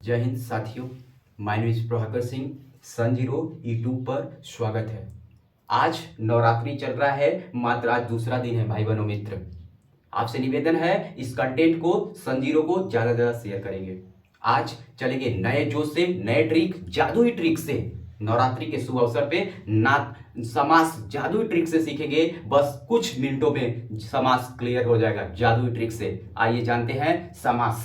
जय हिंद साथियों, my name is Prabhakar Singh. Sun zero YouTube पर स्वागत है। आज नवरात्रि चल रहा है, मात्र आज दूसरा दिन है भाई बहनों मित्र। आपसे निवेदन है, इस कंटेंट को सन जीरो को ज़्यादा से ज़्यादा शेयर करेंगे। आज चलेंगे नए जोश से, नए ट्रिक, जादुई ट्रिक से। नवरात्रि के शुभ अवसर पे समास जादुई ट्रिक से सीखेंगे। बस कुछ मिनटों में समास क्लियर हो जाएगा जादुई ट्रिक से। आइए जानते हैं समास।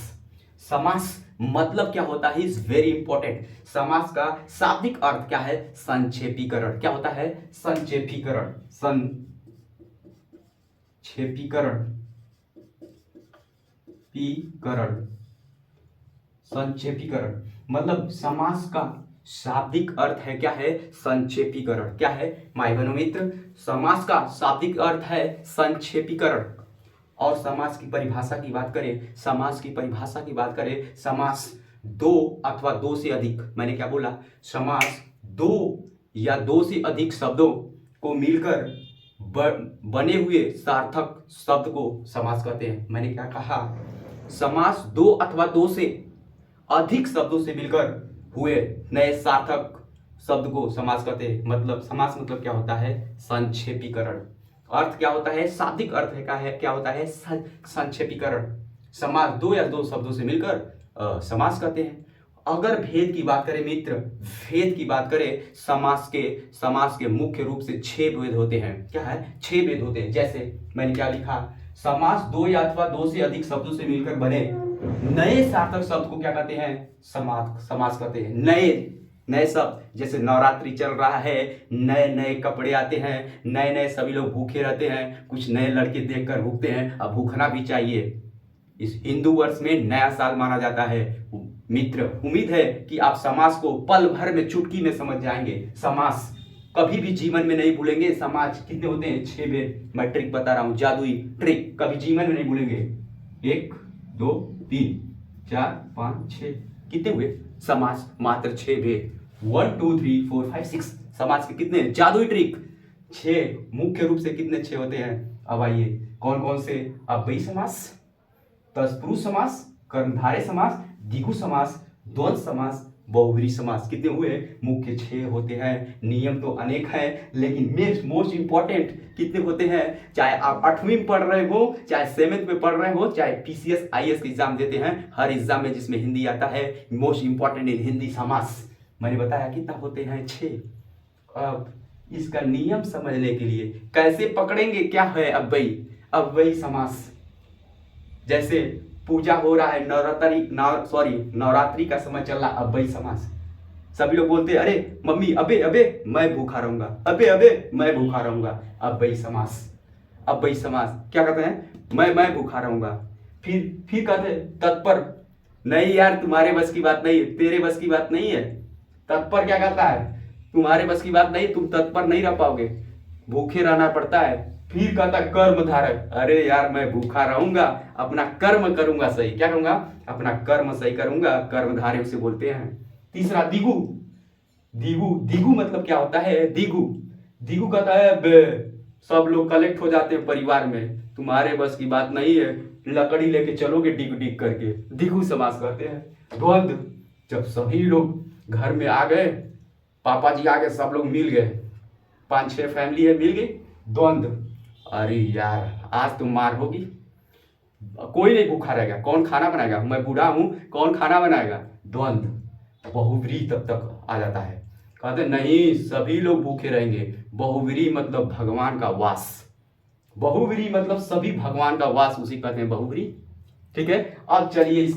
समास मतलब क्या होता है, इज वेरी इंपॉर्टेंट। समास का शाब्दिक अर्थ क्या है? संक्षेपीकरण। क्या होता है? संक्षेपीकरण। संक्षेपीकरण। पीकरण। संक्षेपीकरण मतलब समास का शाब्दिक अर्थ है क्या है? संक्षेपीकरण। क्या है माय बहनों मित्र? समास का शाब्दिक अर्थ है संक्षेपीकरण। और समास की परिभाषा की बात करें, समास दो अथवा दो से अधिक, मैंने क्या बोला? समास दो या दो से अधिक शब्दों को मिलकर बने हुए सार्थक शब्द को समास कहते हैं। मैंने क्या कहा? समास दो अथवा दो से अधिक शब्दों से मिलकर हुए नए सार्थक शब्द को समास कहते हैं। मतलब समास मतलब क्या होता है? संक्षेपीकरण। अर्थ क्या होता है? शाब्दिक अर्थ है क्या होता है? संक्षेपीकरण। समास दो या दो शब्दों से मिलकर समास कहते हैं। अगर भेद की बात करें मित्र, भेद की बात करें, समास के मुख्य रूप से 6 भेद होते हैं। क्या है? 6 भेद होते हैं। जैसे मैंने क्या लिखा? समास दो या अथवा दो से अधिक शब्दों से मिलकर बने नए सार्थक शब्द को क्या कहते हैं? समास कहते हैं। नए शब्द, जैसे नवरात्रि चल रहा है, नए नए कपड़े आते हैं, नए नए सभी लोग भूखे रहते हैं, कुछ नए लड़के देखकर भूखते हैं। अब भूखना भी चाहिए। इस हिंदू वर्ष में नया साल माना जाता है मित्र। उम्मीद है कि आप समास को पल भर में, चुटकी में समझ जाएंगे। समास कभी भी जीवन में नहीं भूलेंगे। समाज कितने होते हैं? 6 भेद। मैं ट्रिक बता रहा हूं, जादुई ट्रिक, कभी जीवन में नहीं भूलेंगे। 1 2 3 4 5 6 कितने हुए? समास मात्र 6 भेद। 1 2 3 4 5 6 समाज के कितने? जादुई ट्रिक 6। मुख्य रूप से कितने 6 होते हैं? अब आइए, कौन कौन से? अव्ययी समास, तत्पुरुष समास, कर्मधारय समास, द्विगु समास, द्वंद्व समास, बहुव्रीहि समास। कितने हुए? मुख्य 6 होते हैं। नियम तो अनेक हैं, लेकिन मोस्ट इंपॉर्टेंट कितने होते हैं? चाहे आप 8वीं में पढ़ रहे हो, चाहे 7th में पढ़ रहे हो, चाहे पीसीएस आईएएस के एग्जाम देते हैं, हर एग्जाम में जिसमें हिंदी आता है, मोस्ट इंपॉर्टेंट इन हिंदी समास। मैंने बताया कितना होते हैं? 6। अब इसका नियम समझने के लिए कैसे पकड़ेंगे क्या है अव्ययी समास? जैसे पूजा हो रहा है, नवरात्रि का समय चल रहा, अव्ययी समास। सभी लोग बोलते हैं, अरे मम्मी अबे अबे मैं भूखा रहूंगा, अबे अबे मैं भूखा रहूंगा। अव्ययी समास। अव्ययी समास क्या कहते हैं? मैं भूखा रहूंगा। फिर कहते हैं तत्पर। नहीं यार, तुम्हारे बस की बात नहीं है, तेरे बस की बात नहीं है। तत्पर क्या कहता है? तुम्हारे बस की बात नहीं, तुम तत्पर नहीं रह पाओगे, भूखे रहना पड़ता है। फिर कहता कर्म धारक। अरे यार, मैं भूखा रहूंगा, अपना कर्म करूंगा सही। क्या करूंगा? अपना कर्म सही करूंगा, कर्म धारक उसे बोलते हैं। तीसरा दिगु। दिगु मतलब क्या होता है? दिगु कहता है सब लोग कलेक्ट हो जाते हैं परिवार में, तुम्हारे बस की बात नहीं है, लकड़ी लेके चलोगे डिग डिग करके। दिगु समास कहते हैं। द्वंद्व, जब सभी लोग घर में आ गए, पापा जी आ गए, सब लोग मिल गए, 5-6 फैमिली है, मिल गई। द्वंद्व, अरे यार आज तुम मार होगी, कोई नहीं भूखा रहेगा, कौन खाना बनाएगा? मैं बूढ़ा हूं, कौन खाना बनाएगा? द्वंद्व। बहुव्रीहि तब तक आ जाता है। कहते नहीं, सभी लोग भूखे रहेंगे। बहुव्रीहि मतलब भगवान का वास। बहुव्रीहि मतलब सभी भगवान का वास, उसी कहते हैं बहुव्रीहि। ठीक है। अब चलिए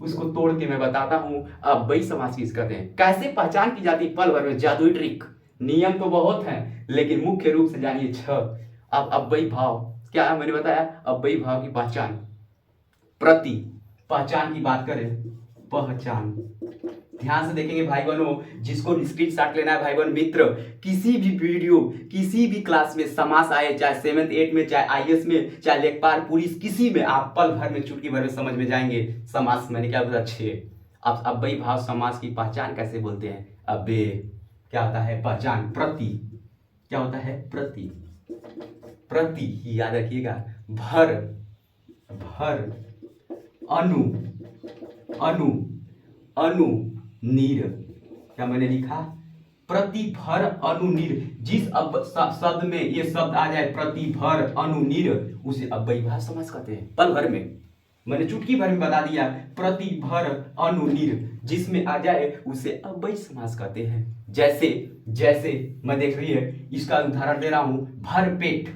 उसको तोड़ के मैं बताता हूं अव्ययी समास किस कहते हैं, कैसे पहचान की जाती पल भर में। जादुई ट्रिक। नियम तो बहुत हैं, लेकिन मुख्य रूप से जानिए 6। अब अव्ययी भाव क्या है? मैंने बताया अव्ययी भाव की पहचान। प्रति, पहचान की बात करें, पहचान। ध्यान से देखेंगे भाई बहनों, जिसको स्क्रीनशॉट लेना है भाई बहन मित्र, किसी भी वीडियो, किसी भी क्लास में समास आए, चाहे 7th 8th में, चाहे आईएएस में, चाहे लेखपाल पुलिस, किसी में आप पल भर में, चुटकी भर में समझ में जाएंगे। समास मैंने क्या बोला? 6। अब अव्ययी भाव समास की पहचान कैसे बोलते हैं? अव्यय क्या होता है? पहचान। प्रति क्या होता है? प्रति। प्रति याद रखिएगा। भर, अनु, अनुनीर। क्या मैंने लिखा? प्रतिभर अनुनीर। जिस शब्द में ये शब्द आ जाए प्रतिभर अनुनीर, उसे अव्ययीभाव समास कहते हैं। पल भर में मैंने चुटकी भर में बता दिया, प्रतिभर अनुनीर जिसमें आ जाए उसे अव्ययी समास कहते हैं। जैसे जैसे मैं देख रही है, इसका उदाहरण दे रहा हूं, भरपेट।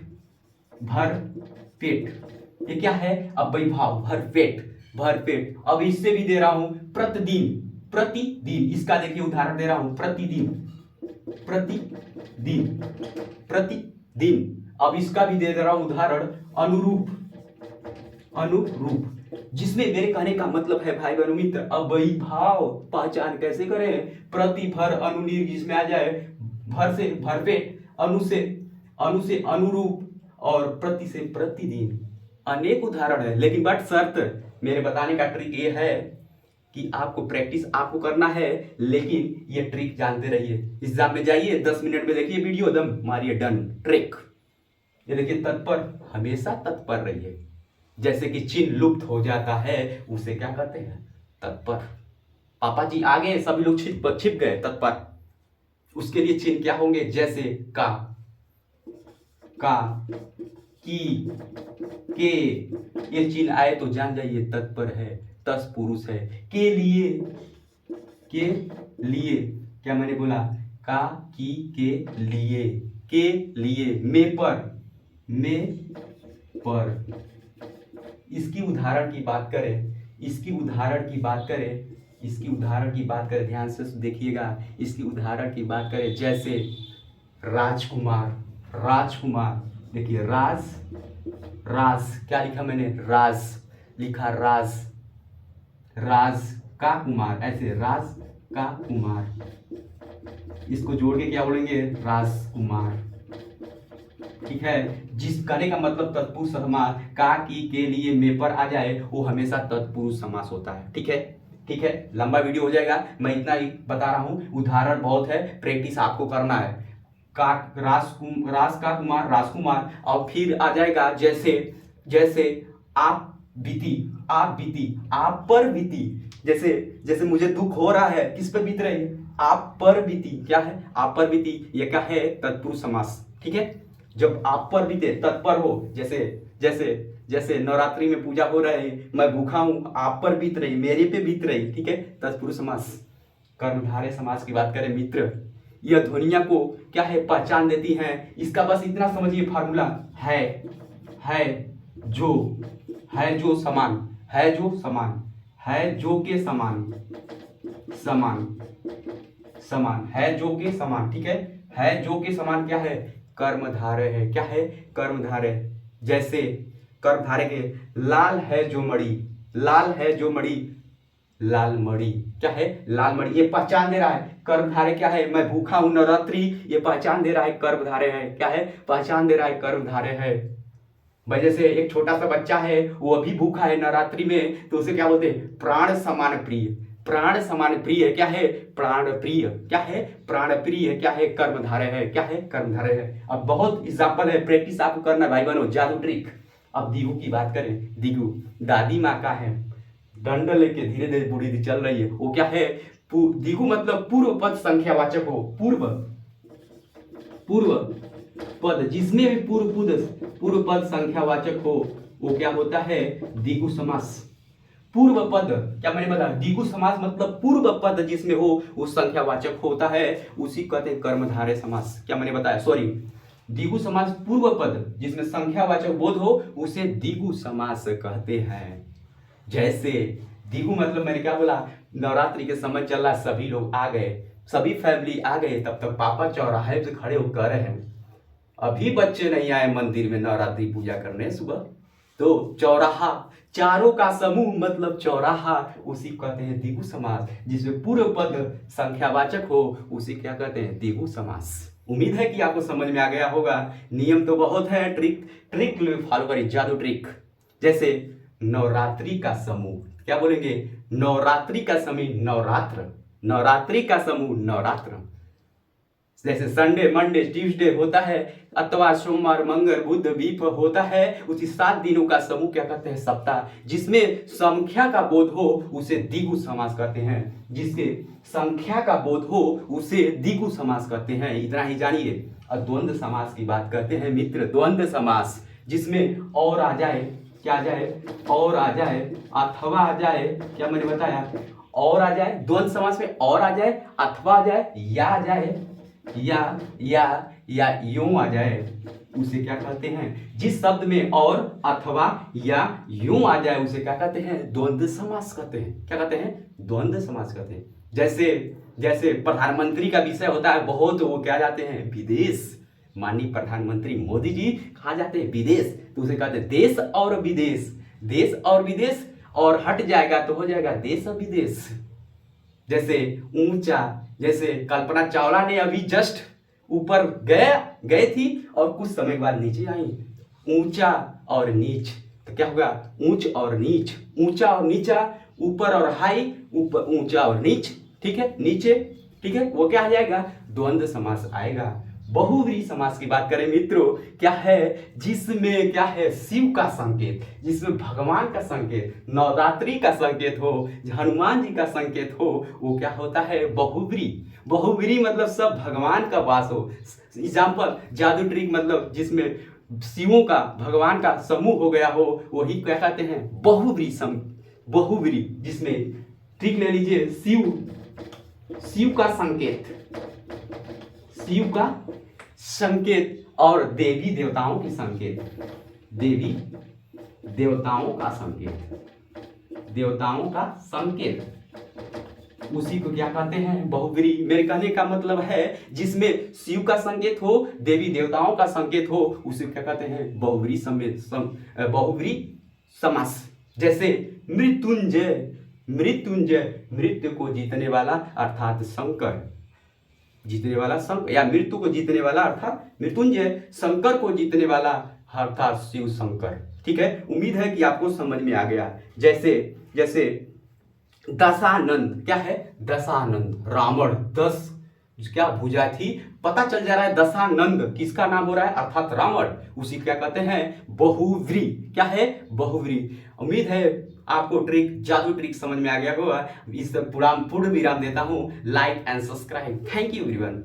भरपेट ये क्या है? अव्ययीभाव। भरपेट भरपेट। अब इससे भी दे रहा हूं प्रतिदिन। प्रतिदिन इसका देखिए उदाहरण दे रहा हूं, प्रतिदिन प्रतिदिन प्रतिदिन। अब इसका भी दे रहा हूं उदाहरण, अनुरूप। अनुरूप जिसमें मेरे कहने का मतलब है भाई बहनों मित्र, अव्ययीभाव पहचान कैसे करें? प्रतिभर अनुनीर जिसमें आ जाए भर से भरपेट, अनु से अनुरूप और प्रति से प्रतिदिन। अनेक उदाहरण है, लेकिन बट शर्त मेरे बताने का ट्रिक ये है कि आपको प्रैक्टिस आपको करना है, लेकिन ये ट्रिक जानते रहिए। एग्जाम में जाइए 10 मिनट में देखिए वीडियो, दम मारिए, डन। ट्रिक ये देखिए, तत्पर, हमेशा तत्पर रहिए। जैसे कि चिन्ह लुप्त हो जाता है उसे क्या कहते हैं? तत्पर। पापा जी आ गए, सभी लोग छिप गए, तत्पर। उसके लिए चिन्ह क्या होंगे? जैसे का, की, के, ये चिन्ह आए तो जान जाइए तत्पर है, तत्पुरुष है। के लिए क्या मैंने बोला? का, की, के लिए। में पर। इसकी उदाहरण की बात करें, ध्यान से देखिएगा। इसकी उदाहरण की बात करें, जैसे राजकुमार। देखिए राज क्या लिखा मैंने? राज लिखा, राज का कुमार, ऐसे राज का कुमार। इसको जोड़ के क्या बोलेंगे? राजकुमार। ठीक है। जिस कहने का मतलब तत्पुरुष समास, का, की, के लिए, में पर आ जाए वो हमेशा तत्पुरुष समास होता है। ठीक है, लंबा वीडियो हो जाएगा, मैं इतना ही बता रहा हूं। उदाहरण बहुत है, प्रैक्टिस आपको करना है। का, राज का कुमार, राजकुमार। और फिर आ जाएगा जैसे आप पर बीती। जैसे मुझे दुख हो रहा है, किस पर बीत रही है? आप पर बीती। क्या है? आप पर बीती। ये क्या है? तत्पुरुष समास। ठीक है। जब आप पर बीते, तत्पर हो, जैसे नवरात्रि में पूजा हो रही, मैं भूखा हूं, आप पर बीत रही, मेरे पे बीत रही। ठीक है, तत्पुरुष समास। कर्मधारय समास की बात करें मित्र, यह ध्वनियां को क्या है? पहचान देती हैं। इसका बस इतना समझिए फार्मूला है जो समान, है जो के समान, है जो के समान। ठीक है जो के समान क्या है? कर्मधारय है। क्या है? कर्मधारय। जैसे कर्मधारय के लाल है जो मणि, लाल मणि। क्या है? लाल मणि। ये पहचान दे रहा है कर्मधारय क्या है? मैं भूखा हूं नवरात्रि, ये पहचान दे रहा है कर्मधारय है। क्या है? पहचान दे रहा है कर्मधारय है। भाई जैसे एक छोटा सा बच्चा है, वो अभी भूखा है नवरात्रि में, तो उसे क्या बोलते हैं? प्राण समान प्रिय। क्या है? प्राण प्रिय। क्या है? प्राण प्रिय। क्या है? कर्मधारय है। क्या है? कर्मधारय है। अब बहुत एग्जाम्पल है, प्रैक्टिस आपको करना भाई बनो, जादू ट्रिक। अब दिगु की बात करें, दिगु दादी माँ का है, दंड लेके धीरे धीरे बूढ़ी चल रही है, वो क्या है? दिगु मतलब पूर्व पद संख्यावाचक हो, पूर्व पद, जिसमें भी पूर्व पद संख्यावाचक हो, वो क्या होता है? दिगु समास। पूर्व पद, क्या मैंने बताया? दिगु समास मतलब पूर्व पद जिसमें हो वो संख्यावाचक होता है, उसी कहते हैं कर्मधारय समास। क्या मैंने बताया? सॉरी, दिगु समास पूर्व पद जिसमें संख्यावाचक बोध हो उसे दिगु समास कहते हैं। जैसे दिगु मतलब मैंने क्या बोला? नवरात्रि के समय चल रहा, सभी लोग आ गए, सभी फैमिली आ गए, तब तक पापा चौराहे पे खड़े होकर रहे हैं, अभी बच्चे नहीं आए मंदिर में नवरात्रि पूजा करने सुबह, तो चौराहा, चारों का समूह मतलब चौराहा, उसी कहते हैं दिगु समास। जिसमें पूर्व पद संख्यावाचक हो उसी क्या कहते हैं? दिगु समास। उम्मीद है कि आपको समझ में आ गया होगा। नियम तो बहुत है, ट्रिक फॉलो करिए, जादू ट्रिक। जैसे नवरात्रि का समूह, क्या बोलेंगे? नवरात्रि का समूह नवरात्र, नवरात्रि का समूह नवरात्र। जैसे संडे मंडे ट्यूसडे होता है, अथवा सोमवार मंगल बुध वीप होता है, उसी 7 दिनों का समूह क्या कहते हैं? सप्ताह। जिसमें संख्या का बोध हो उसे द्विगु समास कहते हैं। जिसके संख्या का बोध हो उसे द्विगु समास कहते हैं। इतना ही जानिए। और द्वंद्व समास की बात करते हैं मित्र। द्वंद्व समास जिसमें और आ जाए, क्या आ जाए? और आ जाए, अथवा आ जाए, क्या मैंने बताया? और आ जाए। द्वंद्व समास में और आ जाए, अथवा आ जाए, या आ जाए, या यूं आ जाए, उसे क्या कहते हैं? जिस शब्द में और अथवा या यूं आ जाए उसे क्या कहते हैं? द्वंद्व समास कहते हैं। क्या कहते हैं? द्वंद्व समास कहते हैं। जैसे प्रधानमंत्री का विषय होता है बहुत, वो क्या जाते हैं? विदेश। माननीय प्रधानमंत्री मोदी जी कहाँ जाते हैं? विदेश। तो उसे कहते हैं देश और विदेश। देश और विदेश, और हट जाएगा तो हो जाएगा देश और विदेश। जैसे ऊंचा, जैसे कल्पना चावला ने अभी जस्ट ऊपर गए थी और कुछ समय बाद नीचे आई। ऊंचा और नीच, तो क्या होगा? ऊंच और नीच, ऊंचा और नीचा, ऊपर और हाई, ऊपर ऊंचा और नीच, ठीक है, नीचे, ठीक है, वो क्या आ जाएगा? द्वंद्व समास आएगा। बहुव्रीहि समास की बात करें मित्रों, क्या है? जिसमें क्या है? शिव का संकेत, जिसमें भगवान का संकेत, नवरात्रि का संकेत हो, हनुमान जी का संकेत हो, वो क्या होता है? बहुव्रीहि। बहुव्रीहि मतलब सब भगवान का वास हो। एग्जाम्पल जादू ट्रिक, मतलब जिसमें शिवों का, भगवान का समूह हो गया हो, वही क्या कहते हैं? बहुव्रीहि। बहुव्रीहि जिसमें ट्रिक ले लीजिए, शिव का संकेत, शिव का संकेत और देवी देवताओं के संकेत, देवी देवताओं का संकेत, देवताओं का संकेत, उसी को क्या कहते हैं? बहुव्रीहि। मेरे कहने का मतलब है जिसमें शिव का संकेत हो, देवी देवताओं का संकेत हो, उसे क्या कहते हैं? बहुव्रीहि समास। जैसे मृत्युंजय, मृत्युंजय मृत्यु को जीतने वाला अर्थात शंकर, जीतने वाला शंकर, या मृत्यु को जीतने वाला अर्थात मृत्युंजय, शंकर को जीतने वाला अर्थात शिव शंकर। ठीक है, उम्मीद है कि आपको समझ में आ गया। जैसे दशानंद, क्या है? दशानंद, रावण 10 क्या भुजा थी, पता चल जा रहा है दशानंद किसका नाम हो रहा है? अर्थात रावण। उसी क्या कहते हैं? बहुव्रीहि। क्या है? बहुव्रीहि। उम्मीद है आपको ट्रिक, जादू ट्रिक समझ में आ गया होगा। इस पूर्ण विराम देता हूं। Like and subscribe. Thank you everyone.